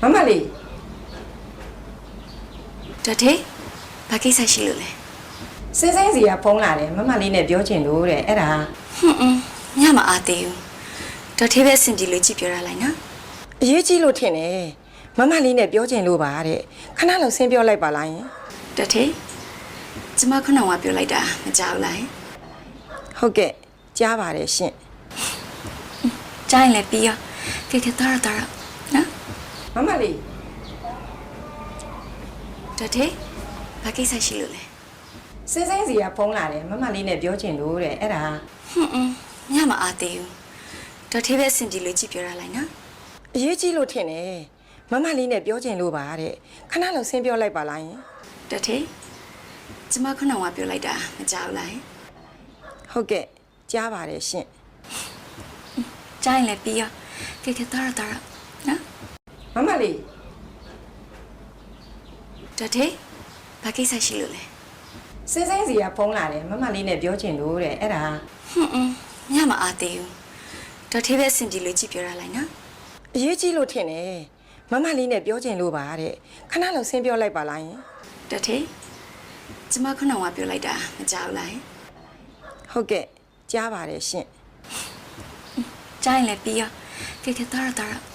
မမလေး တထေဘာကိစ္စရှိလို့လဲ စင်းစင်းစီကဖုန်းလာတယ်မမလေးနဲ့ပြောချင်လို့တဲ့အဲ့ဒါ ညမအားသေးဘူးတထေပဲစင်ကြည့်လို့ကြည့်ပြောရလိုက်နော် အရေးကြီးလို့ထင်တယ်မမလေးနဲ့ပြောချင်လို့ပါတဲ့ခဏလောက်ဆင်းပြောလိုက်ပါလားယင် တထေကျမခုနကပြောလိုက်တာမကြောက်လား ဟုတ်ကဲ့ကြားပါတယ်ရှင် ကြားရင်လည်းပြီးရောကဲတော့နော် မမလေး တထေဘာကိစ္စရှိလို့လဲ စင်းစင်းစီကဖုန်းလာတယ်မမလေးနဲ့ပြောချင်လို့တဲ့အဲ့ဒါ ညမအားသေးဘူးတထေပဲစင်ကြည့်လို့ကြည့်ပြောရလိုက်နော် အရေးကြီးလို့ထင်တယ်မမလေးနဲ့ပြောချင်လို့ပါတဲ့ခဏလောက်ဆင်းပြောလိုက်ပါလားယင် တထေကျမခုနကပြောလိုက်တာမကြောက်လား ဟုတ်ကဲ့ကြားပါတယ်ရှင် ကြားရင်လည်းပြီးရောကဲတော့နော် မမလေး တထေဘာကိစ္စရှိလို့လဲ စင်းစင်းစီကဖုန်းလာတယ်မမလေးနဲ့ပြောချင်လို့တဲ့အဲ့ဒါ ညမအားသေးဘူးတထေပဲစင်ကြည့်လို့ကြည့်ပြောရလိုက်နော် အရေးကြီးလို့ထင်တယ်မမလေးနဲ့ပြောချင်လို့ပါတဲ့ခဏလောက်ဆင်းပြောလိုက်ပါလားယင် တထေကျမခုနကပြောလိုက်တာမကြောက်လား ဟုတ်ကဲ့ကြားပါတယ်ရှင် ကြားရင်လည်းပြီးရောကဲတော့